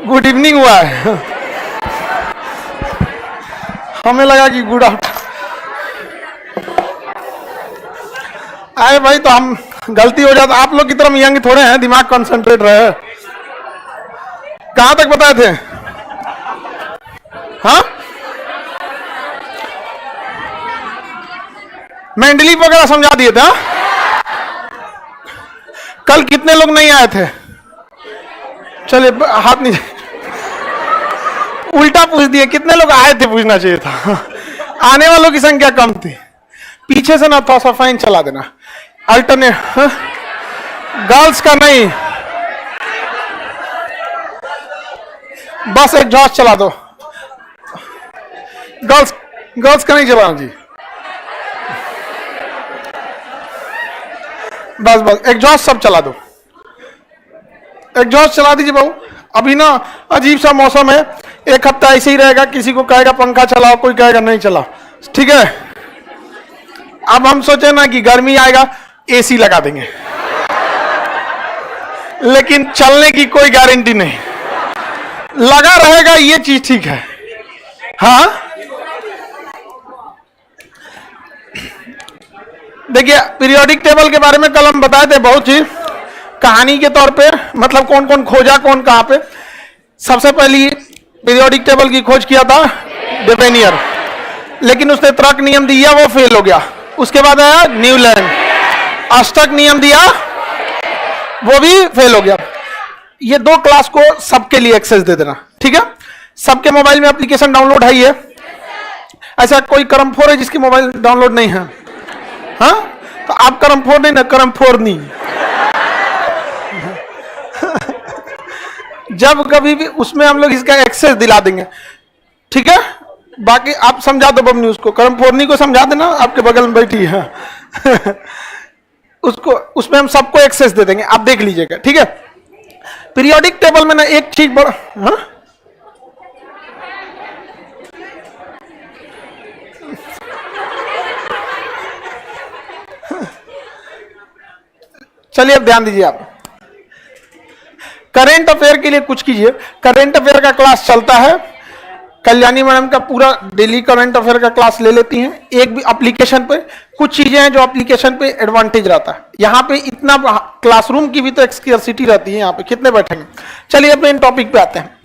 Good evening हुआ है। हमें लगा कि गुड आफ्टर। आए भाई, तो हम गलती हो जाता। आप लोग की तरफ यंग थोड़े हैं, दिमाग कंसंट्रेट रहे। कहां तक बताए थे? हाँ, मेंडलीव वगैरह समझा दिए थे। हाँ? कल कितने लोग नहीं आए थे? चलिए हाथ नहीं, उल्टा पूछ दिए, कितने लोग आए थे पूछना चाहिए था। आने वालों की संख्या कम थी। पीछे से ना थोड़ा सा फाइन चला देना। अल्टरनेट गर्ल्स का नहीं, बस एग्जॉस्ट चला दो। गर्ल्स का नहीं चलाना जी। बस एग्जॉस्ट सब चला दो। एग्जॉस्ट चला दीजिए बहू। अभी ना अजीब सा मौसम है, एक हफ्ता ऐसे ही रहेगा। किसी को कहेगा पंखा चलाओ, कोई कहेगा नहीं चलाओ। ठीक है, अब हम सोचे ना कि गर्मी आएगा एसी लगा देंगे, लेकिन चलने की कोई गारंटी नहीं। लगा रहेगा ये चीज ठीक है। हाँ, देखिए पीरियोडिक टेबल के बारे में कल हम बताए थे बहुत चीज, कहानी के तौर पे, मतलब कौन कौन खोजा, कौन कहां पे। सबसे पहली पीरियोडिक टेबल की खोज किया था डेबेनियर, लेकिन उसने त्रक नियम दिया, वो फेल हो गया। उसके बाद आया न्यूलैंड, अष्टक नियम दिया, वो भी फेल हो गया। ये दो क्लास को सबके लिए एक्सेस दे देना, ठीक है। सबके मोबाइल में एप्लीकेशन डाउनलोड है ये। ऐसा कोई करम4 है जिसकी मोबाइल डाउनलोड नहीं है? हाँ, तो आप करम4 नहीं ना, करम4 नहीं। जब कभी भी उसमें हम लोग इसका एक्सेस दिला देंगे, ठीक है। बाकी आप समझा दो बम न्यूज को, करम4 को समझा देना, आपके बगल में बैठी है। उसको, उसमें हम सबको एक्सेस दे देंगे, आप देख लीजिएगा, ठीक है। पीरियोडिक टेबल में ना एक चीज बड़ा, हाँ? चलिए अब ध्यान दीजिए आप, करेंट अफेयर के लिए कुछ कीजिए। करेंट अफेयर का क्लास चलता है, कल्याणी मैडम का पूरा डेली करंट अफेयर का क्लास ले लेती हैं। एक भी एप्लीकेशन पे कुछ चीजें हैं जो एप्लीकेशन पे एडवांटेज रहता है। यहाँ पे इतना क्लासरूम की भी तो एक्सक्लूसिविटी रहती है, यहाँ पे कितने बैठेंगे। चलिए अपने इन टॉपिक पे आते हैं।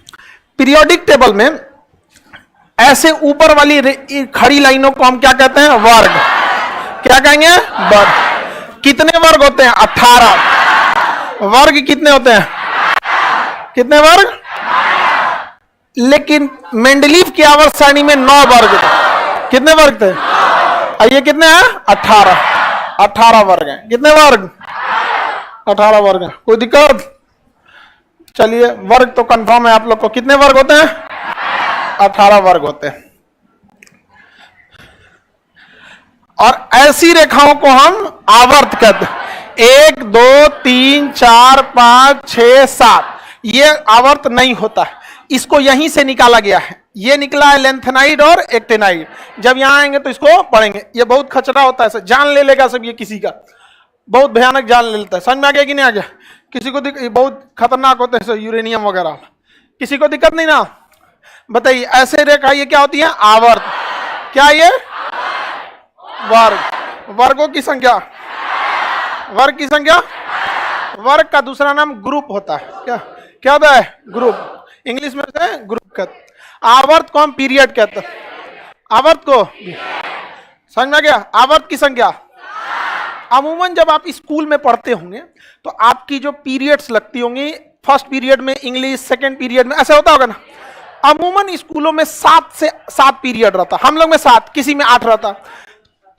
पीरियोडिक टेबल में ऐसे ऊपर वाली खड़ी लाइनों को हम क्या कहते हैं? वर्ग। क्या कहेंगे? वर्ग। कितने वर्ग होते हैं? 18 वर्ग। कितने होते हैं? कितने वर्ग? लेकिन मेंडलीव की आवर्त सारणी में 9 वर्ग थे। कितने वर्ग थे? ये कितने हैं? 18 वर्ग हैं। कितने वर्ग? 18 वर्ग हैं। कोई दिक्कत? चलिए, वर्ग तो कंफर्म है आप लोग को। कितने वर्ग होते हैं? 18 वर्ग होते हैं। और ऐसी रेखाओं को हम आवर्त कहते हैं। 1 2 3 4 5 6 7 ये आवर्त नहीं होता है, इसको यहीं से निकाला गया है। ये निकला है लेंथेनाइड और एक्टेनाइड। जब यहां आएंगे तो इसको पढ़ेंगे। ये बहुत खचरा होता है, जान ले लेगा सब, ये किसी का बहुत भयानक जान ले लेता है। समझ में आ गया कि नहीं आ गया? किसी को बहुत खतरनाक होते हैं यूरेनियम वगैरह। किसी को दिक्कत नहीं ना? बताइए, ऐसे रेखा ये क्या होती है? आवर्त। क्या ये? वर्ग। वर्गों की संख्या, वर्ग की संख्या। वर्ग का दूसरा नाम ग्रुप होता है। क्या होता है? ग्रुप। इंग्लिश में से ग्रुप कहते। आवर्त को हम पीरियड कहते हैं। आवर्त को समझ में गया? आवर्त की संख्या। अमूमन जब आप स्कूल में पढ़ते होंगे तो आपकी जो पीरियड्स लगती होंगी, फर्स्ट पीरियड में इंग्लिश, सेकंड पीरियड में, ऐसा होता होगा ना। अमूमन स्कूलों में 7 से 7 पीरियड रहता। हम लोग में 7, किसी में 8 रहता।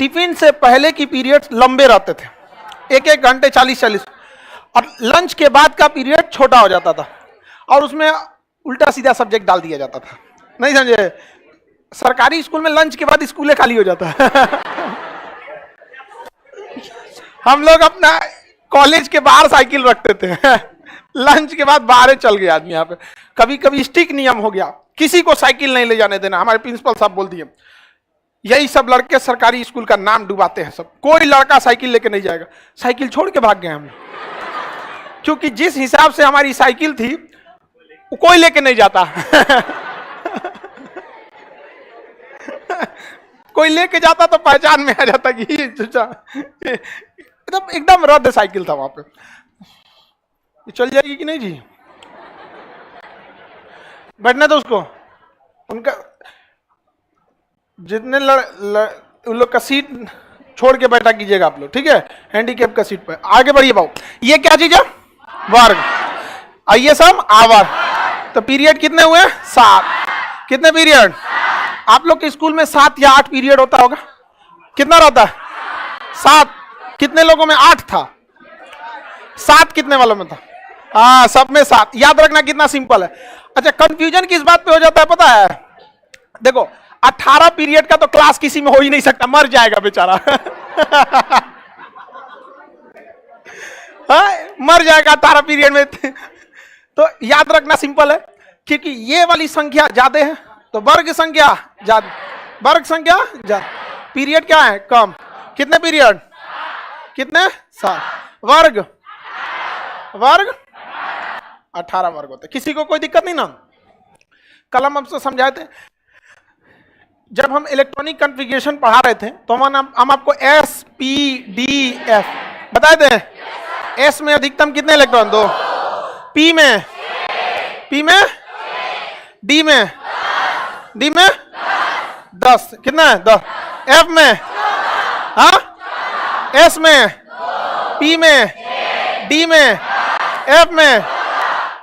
टिफिन से पहले की पीरियड्स लंबे रहते थे, 1-1 घंटे, 40-40। और लंच के बाद का पीरियड छोटा हो जाता था और उसमें उल्टा सीधा सब्जेक्ट डाल दिया जाता था। नहीं समझे? सरकारी स्कूल में लंच के बाद स्कूल खाली हो जाता है। हम लोग अपना कॉलेज के बाहर साइकिल रखते थे। लंच के बाद बाहर चल गए आदमी। यहाँ पे कभी कभी स्ट्रिक्ट नियम हो गया, किसी को साइकिल नहीं ले जाने देना। हमारे प्रिंसिपल साहब बोल दिए, यही सब लड़के सरकारी स्कूल का नाम डुबाते हैं सब। कोई लड़का साइकिल लेके नहीं जाएगा। साइकिल छोड़ के भाग गए हम, क्योंकि जिस हिसाब से हमारी साइकिल थी कोई लेके नहीं जाता कोई लेके जाता तो पहचान में आ जाता कि एकदम एकदम रद्द साइकिल था वहां पे। चल जाएगी कि नहीं जी? बैठने दो उसको, उनका जितने उन लोग का सीट छोड़ के बैठा कीजिएगा आप लोग, ठीक है? हैंडीकैप का सीट पे आगे बढ़िए बाबू। ये क्या चीज है? वर्ग। आइए सब आवर्त। तो पीरियड कितने हुए? 7। कितने पीरियड? आप लोग के स्कूल में 7 या 8 पीरियड होता होगा। कितना रहता है? 7। कितने लोगों में 8 था? 7 कितने वालों में था? हाँ, सब में 7। याद रखना कितना सिंपल है। अच्छा, कंफ्यूजन किस बात पे हो जाता है पता है? देखो 18 पीरियड का तो क्लास किसी में हो ही नहीं सकता, मर जाएगा बेचारा हाँ, मर जाएगा 18 पीरियड में तो याद रखना सिंपल है, क्योंकि ये वाली संख्या ज्यादा है तो वर्ग संख्या ज्यादा, वर्ग संख्या ज्यादा, पीरियड क्या है? कम। कितने पीरियड? कितने? 7। वर्ग 18 वर्ग होते। किसी को कोई दिक्कत नहीं ना? कल हम आपसे समझाए थे, जब हम इलेक्ट्रॉनिक कॉन्फ़िगरेशन पढ़ा रहे थे तो हम आपको एस पी डी एफ बताए थे। एस में अधिकतम कितने इलेक्ट्रॉन? 2। पी में डी में 10। कितना है? 10। एफ में, हाँ, एस में, पी में, डी में, एफ में,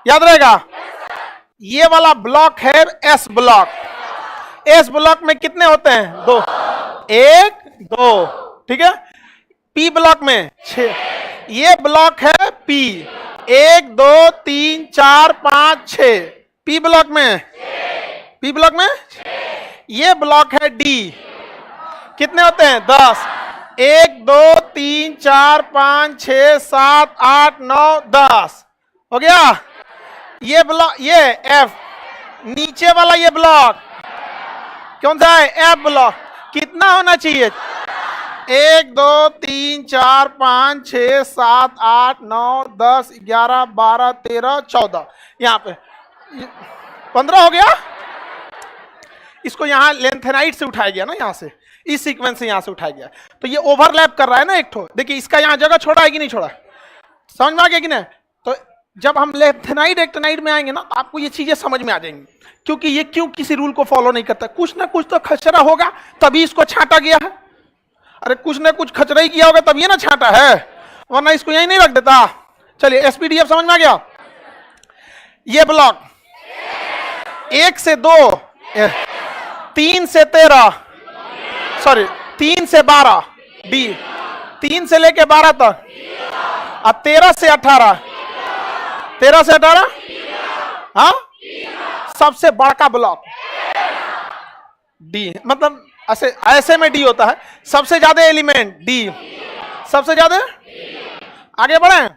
याद रहेगा। ये वाला ब्लॉक है एस ब्लॉक। एस ब्लॉक में कितने होते हैं? 2। 1 2, ठीक है? पी ब्लॉक में 6। ये ब्लॉक है पी। 1 2 3 4 5 6। पी ब्लॉक में, पी ब्लॉक में ये ब्लॉक है डी। कितने होते हैं? 10। 1 2 3 4 5 6 7 8 9 10 हो गया। ये ब्लॉक, ये एफ, नीचे वाला ये ब्लॉक कौन सा है? F block. कितना होना चाहिए? 1 2 3 4 5 6 7 8 9 10 11 12 13 14, यहां पे 15 हो गया। इसको यहां लेंथेनाइट से उठाया गया ना, यहां से, इस सीक्वेंस से यहां से उठाया गया, तो ये ओवरलैप कर रहा है ना एक ठो। देखिए इसका यहां जगह छोड़ा है कि नहीं छोड़ा? समझ में आ गया कि नहीं? तो जब हम लेफ्थेनाइट एक्टिनाइट में आएंगे ना तो आपको ये चीजें समझ में आ जाएंगी, क्योंकि ये क्यों किसी रूल को फॉलो नहीं करता। कुछ ना कुछ तो खचरा होगा तभी इसको छांटा गया है। अरे कुछ ना कुछ खचरा ही किया होगा तब ये ना छांटा है, वरना इसको यही नहीं रख देता। चलिए एसपीडीएफ समझ में आ गया। ये ब्लॉक 1 से 2, 3 से 13, सॉरी 3 से 12 डी, 3 से लेके 12 तक, और 13 से 18, 13 से 18, हाँ, सबसे बड़का ब्लॉक डी। मतलब ऐसे में डी होता है, सबसे ज्यादा एलिमेंट डी, सबसे ज्यादा। आगे बढ़े,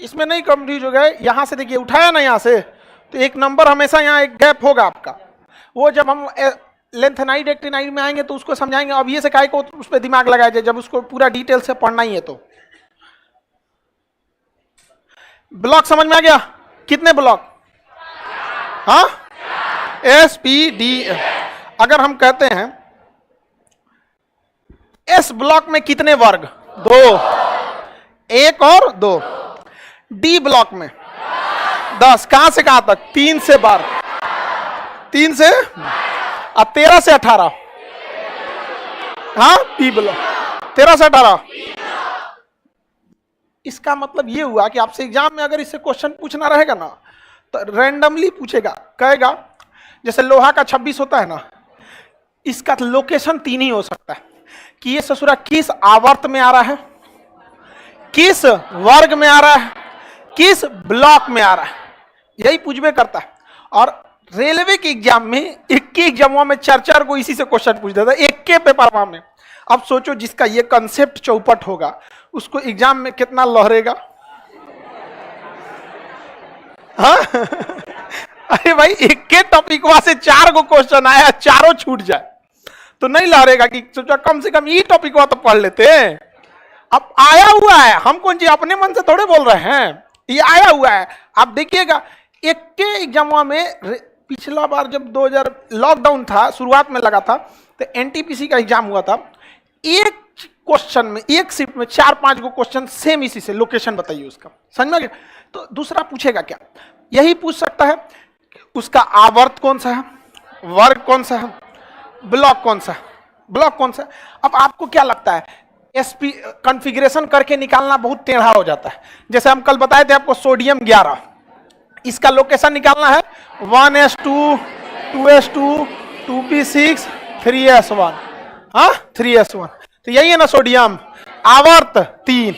इसमें नहीं कंफ्यूज हो गए। यहां से देखिए उठाया ना यहां से, तो एक नंबर हमेशा यहां एक गैप होगा आपका। वो जब हम लेंथेनाइट एक्टिनाइट में आएंगे तो उसको समझाएंगे। अब ये से काय को उस पर दिमाग लगाया जाए जब उसको पूरा डिटेल से पढ़ना ही है। तो ब्लॉक समझ में आ गया? कितने ब्लॉक? हाँ, एस पी डी। अगर हम कहते हैं एस ब्लॉक में कितने वर्ग? 2, 1 और 2। डी ब्लॉक में 10, कहां से कहां तक? 3 से 12, 3 से, और 13 से 18, हाँ, पी ब्लॉक 13 से 18। इसका मतलब ये हुआ कि आपसे एग्जाम में अगर इससे क्वेश्चन पूछना रहेगा ना तो रैंडमली पूछेगा, कहेगा जैसे लोहा का 26 होता है ना, इसका लोकेशन 3 ही हो सकता है कि ये ससुरा किस आवर्त में आ रहा है, किस वर्ग में आ रहा है, किस ब्लॉक में आ रहा है, यही पूछबे करता है। और रेलवे के एग्जाम में, एक के एग्जाम में 4 को इसी से क्वेश्चन पूछ देता है, एक के पेपर में। अब सोचो जिसका ये कंसेप्ट चौपट होगा उसको एग्जाम में कितना लहरेगा। हाँ? अरे भाई एक के टॉपिक वहां से 4 को क्वेश्चन आया, चारों छूट जाए तो नहीं लहरेगा कि सोचा कम से कम ये टॉपिक वहां तो पढ़ लेते हैं। अब आया हुआ है, हम कौन जी अपने मन से थोड़े बोल रहे हैं, ये आया हुआ है। आप देखिएगा एक के एग्जाम में पिछला बार जब 2000 लॉकडाउन था, शुरुआत में लगा था, तो एनटीपीसी का एग्जाम हुआ था। एक क्वेश्चन में, एक शिफ्ट में 4-5 गो क्वेश्चन सेम इसी से, लोकेशन बताइए उसका, समझ में गया। तो दूसरा पूछेगा क्या, यही पूछ सकता है उसका आवर्त कौन सा है, वर्ग कौन सा है, ब्लॉक कौन सा है, ब्लॉक कौन सा है। अब आपको क्या लगता है, एसपी कॉन्फ़िगरेशन करके निकालना बहुत टेढ़ा हो जाता है। जैसे हम कल बताए थे आपको सोडियम 11, इसका लोकेशन निकालना है 1s2 2s2 2p6 3s1, हाँ 3s1, तो यही है ना सोडियम। आवर्त 3,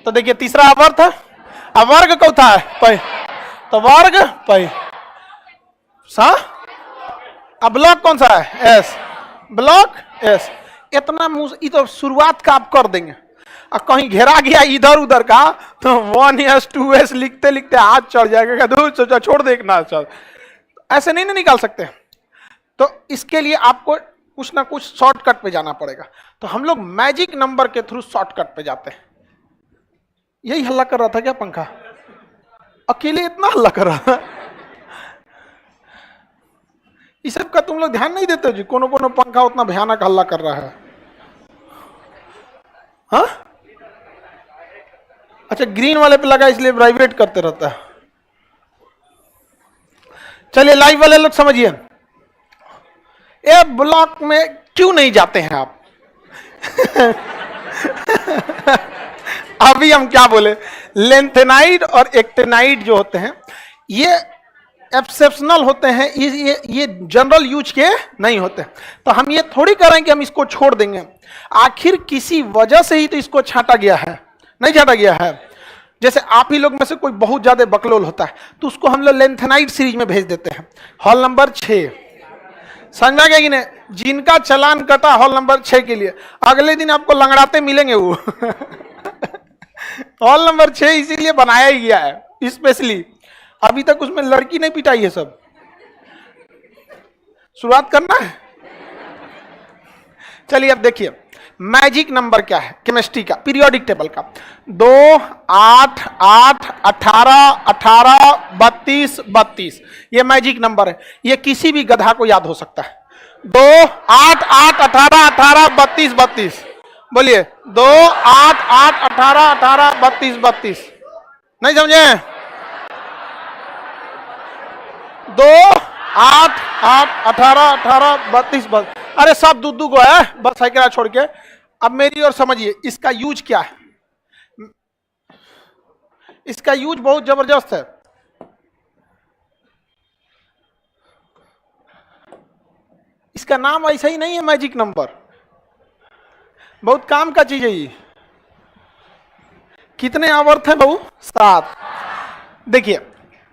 तो देखिए तीसरा आवर्त है, अब वर्ग कौन है पै, तो वर्ग पै सा। अब ब्लॉक कौन सा है, एस, ब्लॉक एस। इतना मुझे तो शुरुआत का आप कर देंगे, और कहीं घेरा गया इधर उधर का तो 1s 2s लिखते लिखते हाथ चढ़ जाएगा, दूर छोड़ दे ना, ऐसे नहीं ना निकाल सकते। तो इसके लिए आपको कुछ ना कुछ शॉर्टकट पे जाना पड़ेगा। तो हम लोग मैजिक नंबर के थ्रू शॉर्टकट पे जाते हैं। यही हल्ला कर रहा था क्या पंखा, अकेले इतना हल्ला कर रहा था। इस सब का तुम लोग ध्यान नहीं देते जी, कोनो कोनो पंखा उतना भयानक हल्ला कर रहा है। हाँ अच्छा, ग्रीन वाले पे लगा इसलिए वाइब्रेट करते रहता है। चलिए लाइव वाले लोग समझिए, ये ब्लॉक में क्यों नहीं जाते हैं आप? अभी हम क्या बोले, लेंथेनाइड और एक्टेनाइड जो होते हैं ये एक्सेप्शनल होते हैं, ये जनरल यूज के नहीं होते। तो हम ये थोड़ी करें कि हम इसको छोड़ देंगे, आखिर किसी वजह से ही तो इसको छांटा गया है, नहीं छांटा गया है। जैसे आप ही लोग में से कोई बहुत ज्यादा बकलोल होता है तो उसको हम लोग लेंथेनाइड सीरीज में भेज देते हैं, हॉल नंबर 6, समझा गया कि नहीं। जिनका चालान कटा हॉल नंबर 6 के लिए, अगले दिन आपको लंगड़ाते मिलेंगे वो। हॉल नंबर 6 इसीलिए बनाया ही गया है स्पेशली, अभी तक उसमें लड़की नहीं पिटाई है। सब शुरुआत करना है। चलिए अब देखिए मैजिक नंबर क्या है केमिस्ट्री का, पीरियोडिक टेबल का। 2 8 8 18 18 32 32, ये मैजिक नंबर है, ये किसी भी गधा को याद हो सकता है। 2 8 8 18 18 32 32, बोलिए 2 8 8 18 18 32 32, नहीं समझे? 2 8 8 18 18 32 32, अरे सब दूध को है बस साइकिल छोड़ के। अब मेरी और समझिए इसका यूज क्या है, इसका यूज बहुत जबरदस्त है। इसका नाम ऐसा ही नहीं है मैजिक नंबर, बहुत काम का चीज है ये। कितने आवर्त है बहू? 7। देखिए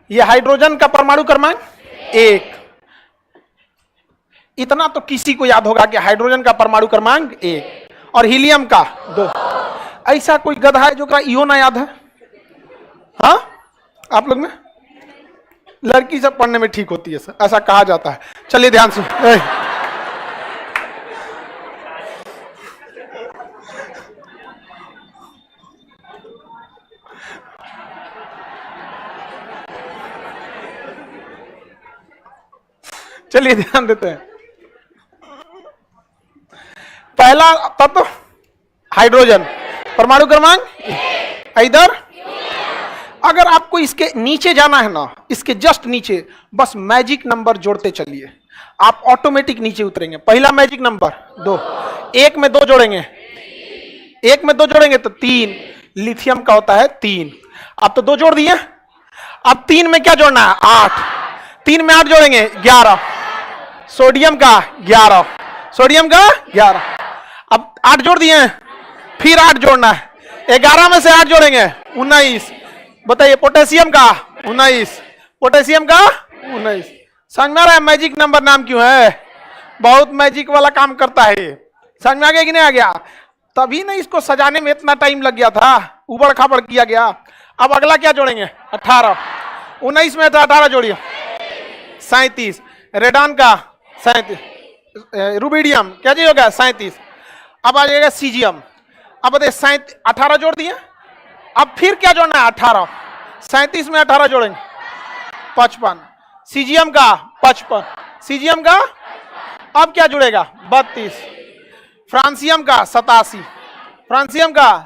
ये हाइड्रोजन का परमाणु क्रमांक 1, इतना तो किसी को याद होगा कि हाइड्रोजन का परमाणु क्रमांक 1, और हीलियम का 2। ऐसा कोई गधा है जो का इहो ना याद है? हाँ आप लोग में लड़की सब पढ़ने में ठीक होती है सर, ऐसा कहा जाता है। चलिए ध्यान से, चलिए ध्यान देते हैं। पहला तत्व हाइड्रोजन, परमाणु क्रमांक इधर। अगर आपको इसके नीचे जाना है ना, इसके जस्ट नीचे बस मैजिक नंबर जोड़ते चलिए, आप ऑटोमेटिक नीचे उतरेंगे। पहला मैजिक नंबर 2, 1 में 2 जोड़ेंगे, 1 में 2 जोड़ेंगे तो 3, लिथियम का होता है 3। अब तो 2 जोड़ दिए, अब 3 में क्या जोड़ना है? 8, 3 में 8 जोड़ेंगे 11, सोडियम का 11, सोडियम का 11। अब 8 जोड़ दिए, फिर 8 जोड़ना है, 11 में से 8 जोड़ेंगे 19। बताइए पोटेशियम का 19, पोटेशियम का 19। समझ में आ रहा है मैजिक नंबर नाम क्यों है? बहुत मैजिक वाला काम करता है। समझ में आ गया कि नहीं आ गया? तभी ना इसको सजाने में इतना टाइम लग गया था, उबड़ खाबड़ किया गया। अब अगला क्या जोड़ेंगे? 18, 19 में 18 जोड़िए 37, रेडॉन का 37, रुबिडियम क्या जी होगा 37। अब आ जाएगा सीजियम, अब बताइए 18 जोड़ दिए, अब फिर क्या जोड़ना है 18, 37 में 18 जोड़ेंगे 55, सीजीएम का 55, सीजीएम का अब क्या जुड़ेगा 32, फ्रांसियम का 87, फ्रांसियम का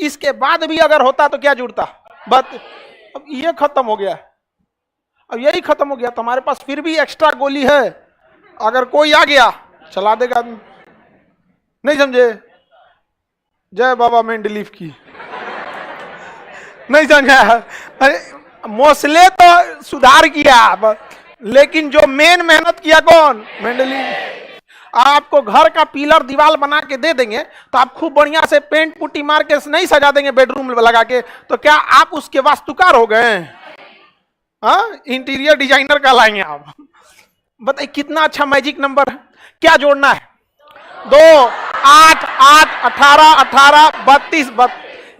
इसके बाद भी अगर होता तो क्या जुड़ता 32। अब ये खत्म हो गया, अब यही खत्म हो गया तो हमारे पास फिर भी एक्स्ट्रा गोली है, अगर कोई आ गया चला देगा। नहीं समझे? जय बाबा मेंडलीफ की। नहीं समझा? अरे मोस्ले तो सुधार किया, लेकिन जो मेन मेहनत किया कौन? मेंडलीफ। आपको घर का पिलर दीवार बना के दे देंगे तो आप खूब बढ़िया से पेंट पुट्टी मार के नहीं सजा देंगे बेडरूम लगा के, तो क्या आप उसके वास्तुकार हो गए? हाँ, इंटीरियर डिजाइनर कहलाएंगे आप। बताइए कितना अच्छा मैजिक नंबर है। क्या जोड़ना है? 2, 8, 8, 18, 18, 32,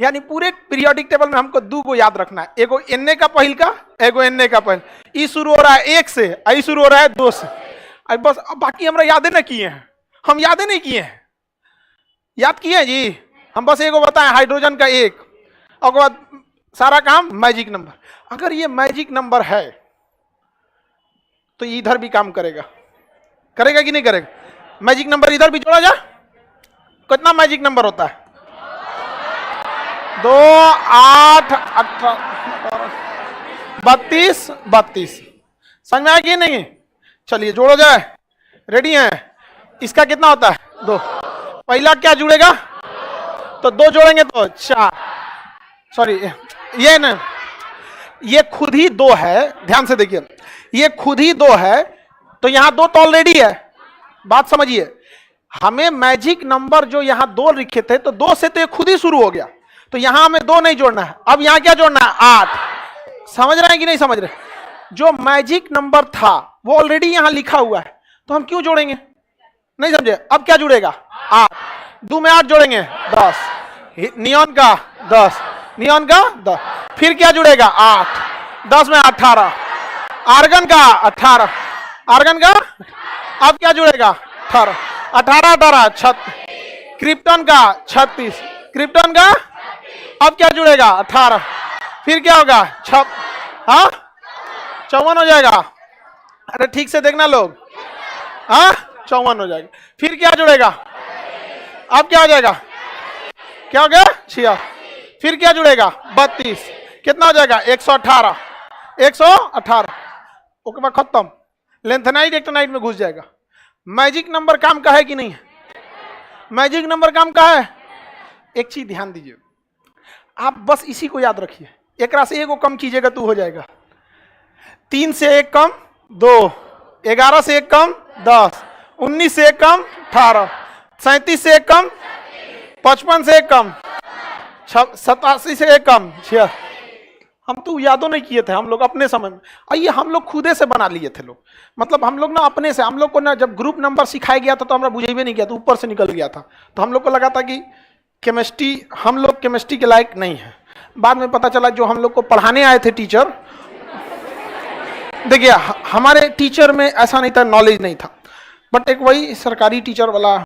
यानी पूरे पीरियोडिक टेबल में हमको 2 को याद रखना है, एगो एन का पहिल का, एगो एन का पहिल। ई शुरू हो रहा है 1 से, आई शुरू हो रहा है 2 से। अब बस अब बाकी हमरा यादें ना किए हैं, हम यादें नहीं किए हैं। याद किए हैं जी? हम बस एगो बताएं हाइड्रोजन का 1, और बाद सारा काम मैजिक नंबर। अगर ये मैजिक नंबर है तो इधर भी काम करेगा, करेगा कि नहीं करेगा? मैजिक नंबर इधर भी जोड़ा जा। कितना मैजिक नंबर होता है? 2, 8, 18, 32, 32। समझ में आया कि नहीं? चलिए जोड़ो जाए, रेडी हैं? इसका कितना होता है? 2। पहला क्या जुड़ेगा? तो 2 जोड़ेंगे तो 4, सॉरी ये ना, ये खुद ही 2 है, ध्यान से देखिए, ये खुद ही 2 है तो यहां 2 तो ऑलरेडी है। बात समझिए, हमें मैजिक नंबर जो यहां 2 लिखे थे तो 2 से तो ये खुद ही शुरू हो गया, तो यहां हमें 2 नहीं जोड़ना है। अब यहां क्या जोड़ना है? 8। समझ रहे हैं कि नहीं समझ रहे? जो मैजिक नंबर था वो ऑलरेडी यहां लिखा हुआ है, तो हम क्यों जोड़ेंगे? नहीं समझे? अब क्या जुड़ेगा? 8। 2 में 8 जोड़ेंगे 10, नियॉन का 10, नियॉन का 10, फिर क्या जुड़ेगा? 8, 10 में 18, आर्गन का 18, आर्गन का अब क्या जुड़ेगा? 18, 18, 18, 36, क्रिप्टन का 36, क्रिप्टन का अब क्या जुड़ेगा? 18, फिर क्या होगा? 54 हो जाएगा। अरे ठीक से देखना लोग, 54 हो जाएगा। फिर क्या जुड़ेगा? अब क्या हो जाएगा? क्या हो गया? 6। फिर क्या जुड़ेगा? 32, कितना हो जाएगा? 118, 118। ओके बाद खत्म, लेंथेनाइड एक्टिनाइड में घुस जाएगा। मैजिक नंबर काम का है कि नहीं है? मैजिक नंबर काम का है। एक चीज ध्यान दीजिए, आप बस इसी को याद रखिए, एक से एगो कम कीजिएगा तो हो जाएगा। 3 से 1 कम 2, 11 से 1 कम 10, 19 से 1 कम 18, 37 से 1 कम 55 से 1 कम 87 से 1 कम 6। हम तो यादों नहीं किए थे हम लोग अपने समय में, आइए हम लोग खुदे से बना लिए थे लोग। मतलब हम लोग ना अपने से, हम लोग को ना जब ग्रुप नंबर सिखाया गया था तो हमरा बुझेबे नहीं किया, तो ऊपर से निकल गया था, तो हम लोग को लगा था कि केमिस्ट्री, हम लोग केमिस्ट्री के लायक नहीं है। बाद में पता चला जो हम लोग को पढ़ाने आए थे टीचर, देखिए हमारे टीचर में ऐसा नहीं था, नॉलेज नहीं था, बट एक वही सरकारी टीचर वाला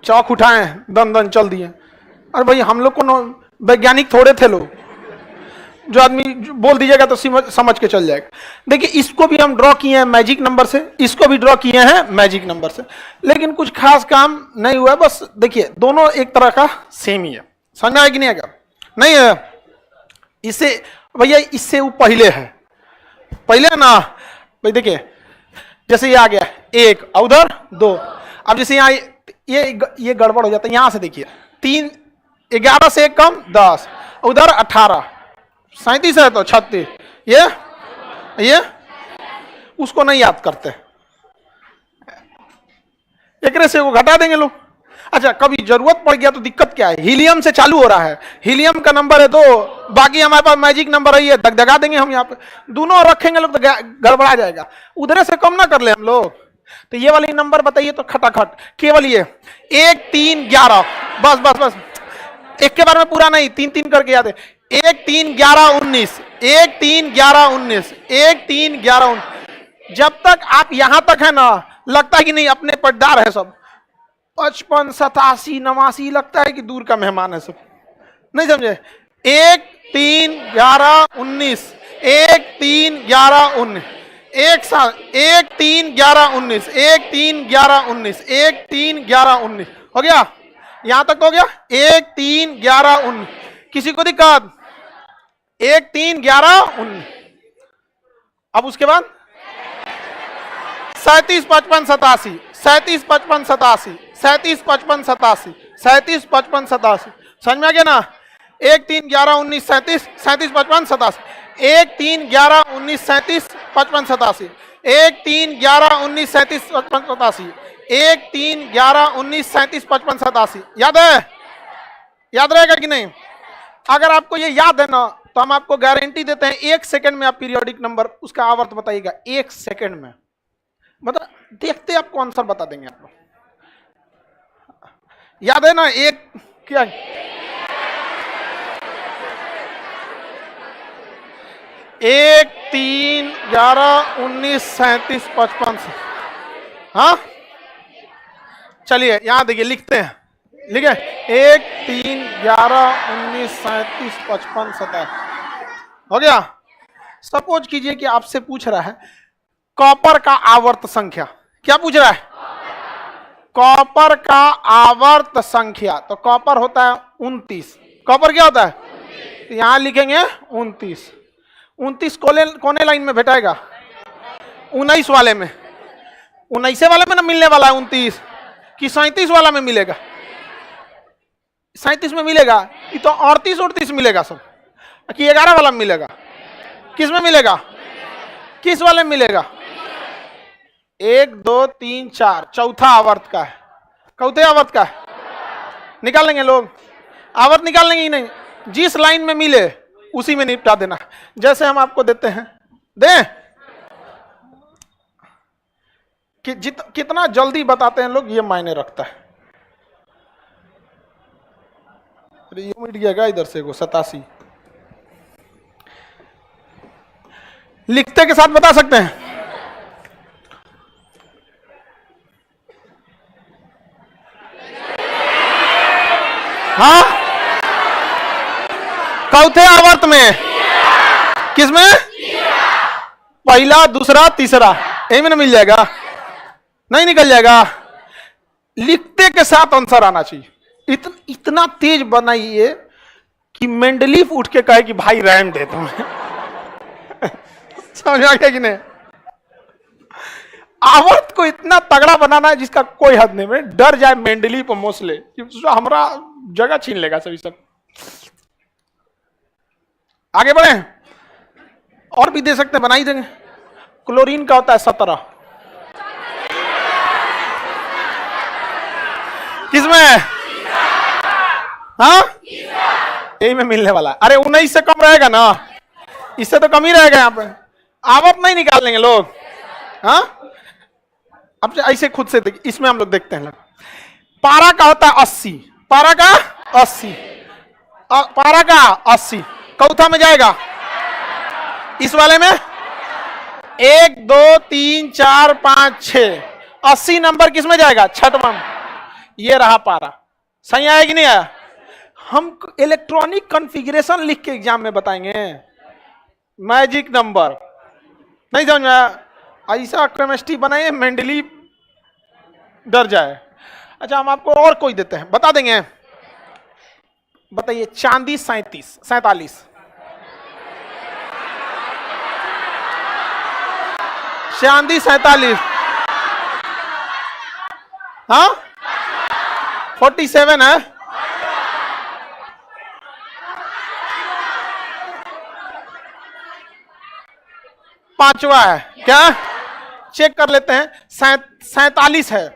चौक उठाए दन दन चल दिए। अरे भाई हम लोग को वैज्ञानिक थोड़े थे लोग, जो आदमी बोल दीजिएगा तो समझ के चल जाएगा। देखिए इसको भी हम ड्रॉ किए हैं मैजिक नंबर से, इसको भी ड्रॉ किए हैं मैजिक नंबर से, लेकिन कुछ खास काम नहीं हुआ। बस देखिए दोनों एक तरह का सेम ही है, समझ में आया कि नहीं आएगा? नहीं है इससे भैया, इससे वो पहले है, पहले है ना भाई। देखिए जैसे ये आ गया 1 उधर 2, अब जैसे यहाँ ये गड़बड़ हो जाता है। यहां से देखिए 3, 11 से 1 कम 10, उधर 18, 37 है तो 36, ये उसको नहीं याद करते, एक से वो घटा देंगे लोग। अच्छा कभी जरूरत पड़ गया तो दिक्कत क्या है? हीलियम से चालू हो रहा है, हीलियम का नंबर है 2, बाकी हमारे पास मैजिक नंबर है ये, दगदगा देंगे हम यहाँ पे, दोनों रखेंगे लोग तो गड़बड़ा जाएगा। उधर से कम ना कर ले हम लोग। तो ये वाली नंबर बताइए तो खटाखट केवल ये 1, 3, 11, बस बस बस, एक के बारे में पूरा नहीं, 3 3 करके याद है। 1, 3, 11, 19, 1, 3, 11, 19, 1, 3, 11, 19। जब तक आप यहां तक है ना, लगता है कि नहीं अपने पट्टादार है सब, 55, 87, 89 लगता है कि दूर का मेहमान है सब, नहीं समझे। 1, 3, 11, 19, 1, 3, 11, 19, एक साल 1, 3, 11, 19, 1, 3, 11, 19, 1, 3, 11, 19 हो गया, यहां तक तो हो गया। 1, 3, 11, 19, किसी को दिक्कत? 1, 3, 11, 19। अब उसके बाद 37, 55, 87, 37, 55, 87, 37, 55, 87, 37, 55, 87, समझ में आ गया ना। 1, 3, 11, 19, 37, 37, 55, 87, 1, 3, 11, 19, 37, 55, 87, 1, 3, 11, 19, 37, 55, 87, 1, 3, 11, 19, 37, 55, 87। याद है? याद रहेगा कि नहीं? अगर आपको ये याद है ना तो हम आपको गारंटी देते हैं 1 सेकंड में आप पीरियोडिक नंबर उसका आवर्त बताइएगा, 1 सेकंड में, मतलब देखते आपको आंसर बता देंगे आप लोग। याद है ना? एक क्या 1, 3, 11, 19, 37, 55। हाँ चलिए यहां देखिए, लिखते हैं, लिखे 1, 3, 11, 19, 37, 55, 27 हो गया। सपोज कीजिए कि आपसे पूछ रहा है कॉपर का आवर्त संख्या। क्या पूछ रहा है? कॉपर का आवर्त संख्या। तो कॉपर होता है 29। कॉपर क्या होता है? तो यहां लिखेंगे 29। 29 कोने लाइन में भेटाएगा? 19 वाले में। 19 वाले में ना मिलने वाला है 29, कि 37 वाला में मिलेगा? 37 में मिलेगा। ये तो 38 मिलेगा सब, कि 11 वाला में मिलेगा? किस में मिलेगा? किस वाले में मिलेगा? 1, 2, 3, 4 चौथा आवर्त का है। चौथे आवर्त का है, निकाल लेंगे लोग, आवर्त निकाल लेंगे ही नहीं, जिस लाइन में मिले उसी में निपटा देना। जैसे हम आपको देते हैं, दें कि कितना जल्दी बताते हैं लोग, ये मायने रखता है। ये मिट गया इधर से को 87 लिखते के साथ बता सकते हैं। हाँ चौथे आवर्त में, किसमें? पहला, दूसरा, तीसरा, यही में ना मिल जाएगा? नहीं निकल जाएगा? लिखते के साथ आंसर आना चाहिए। इतना तेज बनाइए कि मेंडलीफ उठ के कहे कि भाई रहम दे तुम्हें। समझ आ गया कि नहीं? आवर्त को इतना तगड़ा बनाना है जिसका कोई हद नहीं। में डर जाए मेंडलीफ और मोस्ले, हमारा जगह छीन लेगा सभी सब। आगे बढ़े, और भी दे सकते हैं, बना ही देंगे। क्लोरीन का होता है 17। किसमें? हाँ यही में मिलने वाला है। अरे 19 से कम रहेगा ना, इससे तो कम ही रहेगा। यहाँ पे आवर्त नहीं निकाल लेंगे लोग। हाँ अब ऐसे खुद से देखिए, इसमें हम लोग देखते हैं। पारा का होता है 80, पारा का 80, पारा का 80 चौथा में जाएगा। इस वाले में 1, 2, 3, 4, 5, 6 80 नंबर किस में जाएगा? छठवां में। ये रहा पारा। सही आया कि नहीं आया? हम इलेक्ट्रॉनिक कॉन्फ़िगरेशन लिख के एग्जाम में बताएंगे, मैजिक नंबर नहीं समझ में आया? ऐसा केमिस्ट्री बनाइए मेंडली डर जाए। अच्छा हम आपको और कोई देते हैं, बता देंगे। बताइए चांदी 47। चांदी 47, हाँ 47 है। पांचवा है क्या? चेक कर लेते हैं। 47 है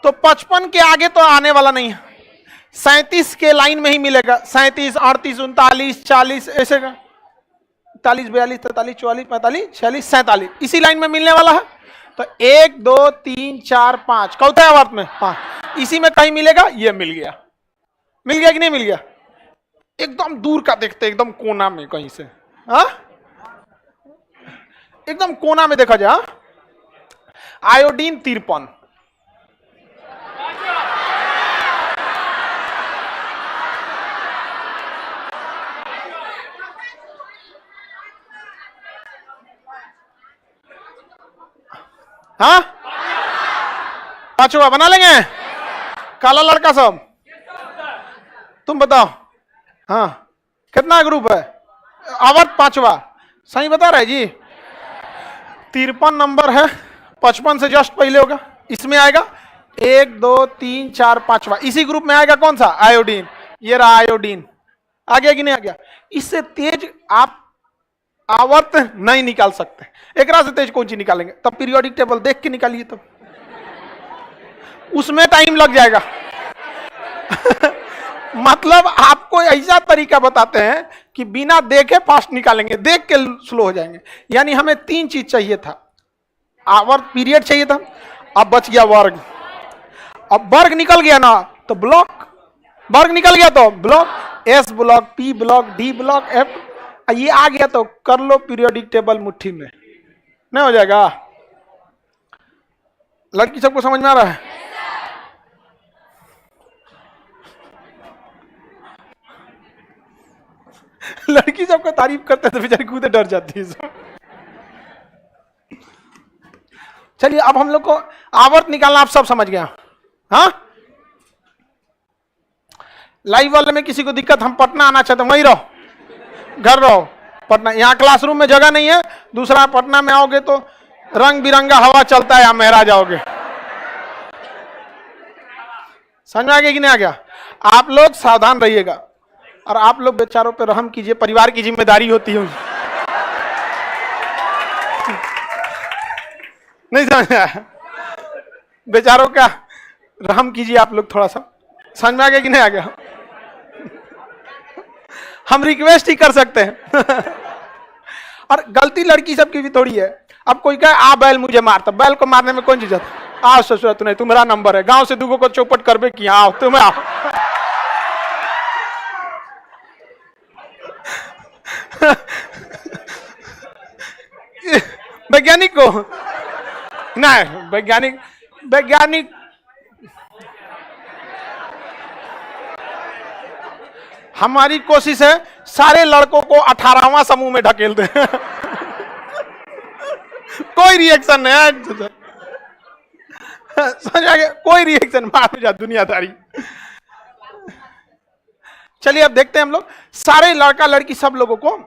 तो 55 के आगे तो आने वाला नहीं है। 37 के लाइन में ही मिलेगा। 37, 38, 39, 40 ऐसे का 41, 42, 43, 44, 45, 46, 47 इसी लाइन में मिलने वाला है। तो 1, 2, 3, 4, 5 चौथे आवर्त में 5 इसी में कहीं मिलेगा। ये मिल गया। मिल गया कि नहीं मिल गया? एकदम दूर का देखते, एकदम कोना में कहीं से, हाँ एकदम कोना में देखा जाए। आयोडीन 53, हाँ, पांचवा बना लेंगे। काला लड़का सब तुम बताओ। हाँ, कितना ग्रुप है? आवर्त पांचवा, सही बता रहे जी। 53 नंबर है, 55 से जस्ट पहले होगा, इसमें आएगा 1 2 3 4 5वां, इसी ग्रुप में आएगा कौन सा? आयोडीन। ये रहा आयोडीन, आ गया कि नहीं आ गया? इससे तेज आप आवर्त नहीं निकाल सकते। एक रात से तेज कौन सी निकालेंगे? तब पीरियोडिक टेबल देख के निकालिए, तब उसमें टाइम लग जाएगा। मतलब आपको ऐसा तरीका बताते हैं कि बिना देखे फास्ट निकालेंगे, देख के स्लो हो जाएंगे। यानी हमें 3 चीज चाहिए था, आवर्त पीरियड चाहिए था, अब बच गया वर्ग। अब वर्ग निकल गया ना तो ब्लॉक, वर्ग निकल गया तो block, S block, P block, D block, F, ये आ गया तो कर लो पीरियोडिक टेबल मुट्ठी में, नहीं हो जाएगा? लड़की सबको समझ में आ रहा है? लड़की सबको तारीफ करते तो बेचारी खुद डर जाती है। चलिए अब हम लोग को आवर्त निकालना आप सब समझ गया। हाँ, लाइव वाले में किसी को दिक्कत, हम पटना आना चाहते हैं, वहीं रहो, घर रहो पटना, यहाँ क्लासरूम में जगह नहीं है। दूसरा, पटना में आओगे तो रंग बिरंगा हवा चलता है, यहाँ महरा जाओगे। समझ में आ गया कि नहीं आ गया? आप लोग सावधान रहिएगा, और आप लोग बेचारों पे रहम कीजिए, परिवार की जिम्मेदारी होती है। नहीं समझ आया? बेचारों का रहम कीजिए आप लोग थोड़ा सा। समझ में आ गया कि नहीं आ गया? हम रिक्वेस्ट ही कर सकते हैं। और गलती लड़की सबकी भी थोड़ी है। अब कोई कहे आ बैल मुझे मारता, बैल को मारने में कौन चीज आता? आओ ससुरा, तू नहीं, तुम्हारा नंबर है, गांव से दूगो को चौपट करबे किया, आओ तुम्हें आओ। वैज्ञानिक को नहीं, वैज्ञानिक हमारी कोशिश है सारे लड़कों को 18वां समूह में ढकेल दे। कोई रिएक्शन नहीं है, समझ आ गया? कोई रिएक्शन, मार जा दुनियादारी। चलिए अब देखते हैं हम लोग, सारे लड़का लड़की सब लोगों को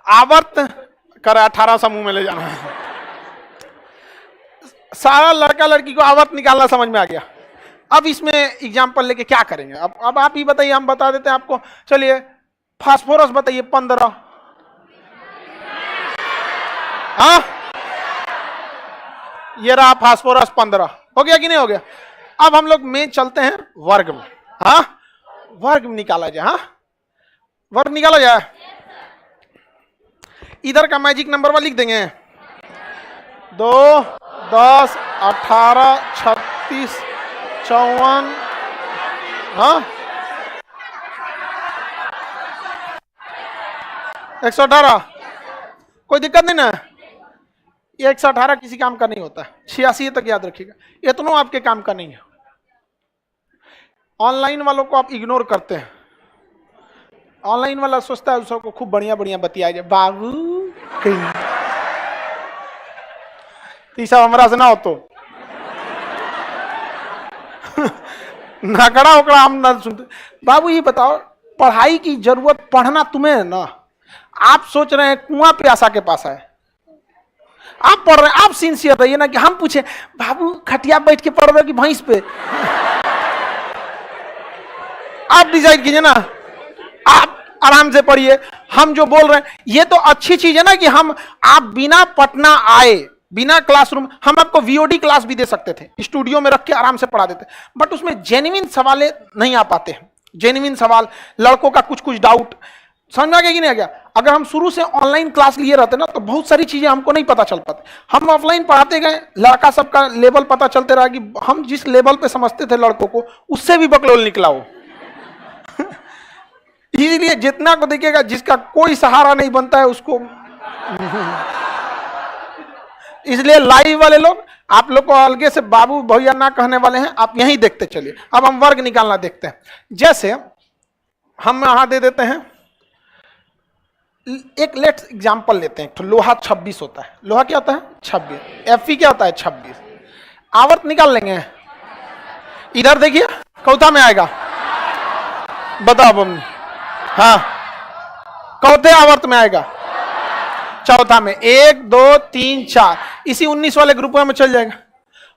आवर्त कर 18 समूह में ले जाना है। सारा लड़का लड़की को आवर्त निकालना समझ में आ गया। अब इसमें एग्जाम्पल लेके क्या करेंगे? अब आप ही बताइए, हम बता देते हैं आपको। चलिए फास्फोरस बताइए 15। हाँ, ये रहा फास्फोरस 15, हो गया कि नहीं हो गया? अब हम लोग में चलते हैं वर्ग में। हाँ, वर्ग में निकाला जाए। हाँ, वर्ग निकाला जाए। इधर का मैजिक नंबर वाला लिख देंगे, 2 10 18 36 54। हाँ, 118, कोई दिक्कत नहीं ना? ये 118 किसी काम का नहीं होता, 86 तक याद रखिएगा, इतना आपके काम का नहीं है। ऑनलाइन वालों को आप इग्नोर करते हैं। ऑनलाइन वाला सोचता है उसको खूब बढ़िया बढ़िया बतिया जाए, बाबू तीसरा हमारा से ना हो तो नाकड़ा उकड़ा हम ना सुनते। बाबू ये बताओ, पढ़ाई की जरूरत पढ़ना तुम्हें है ना? आप सोच रहे हैं कुआं प्यासा के पास है, आप पढ़ रहे हैं, आप सिंसियर रहिए ना कि हम पूछे बाबू खटिया बैठ के पढ़ रहे हो कि भैंस पे? आप डिसाइड कीजिए ना, आप आराम से पढ़िए। हम जो बोल रहे हैं ये तो अच्छी चीज है ना कि आप बिना पटना आए, बिना क्लासरूम, हम आपको वीओडी क्लास भी दे सकते थे, स्टूडियो में रख के आराम से पढ़ा देते, बट उसमें जेन्युइन सवाल नहीं आ पाते हैं। जेन्युइन सवाल, लड़कों का कुछ कुछ डाउट, समझ में आ गया कि नहीं आ गया? अगर हम शुरू से ऑनलाइन क्लास लिए रहते ना तो बहुत सारी चीजें हमको नहीं पता चल पाती। हम ऑफलाइन पढ़ाते गए, लड़का सबका लेवल पता चलते रहा कि हम जिस लेवल पे समझते थे लड़कों को, उससे भी बकलोल निकला हो। इसलिए जितना को देखिएगा, जिसका कोई सहारा नहीं बनता है उसको। इसलिए लाइव वाले लोग आप लोग को अलगे से बाबू भैया ना कहने वाले हैं, आप यहीं देखते चलिए। अब हम वर्ग निकालना देखते हैं। जैसे हम यहां दे देते हैं एक लेट्स एग्जांपल लेते हैं, तो लोहा 26 होता है। लोहा क्या होता है? 26। Fe क्या होता है? 26। आवर्त निकाल लेंगे। इधर देखिए चौथा में आएगा, बताओ मम्मी। हाँ, चौथे आवर्त में आएगा, चौथा में 1 2 3 4, इसी 19 वाले ग्रुप में चल जाएगा।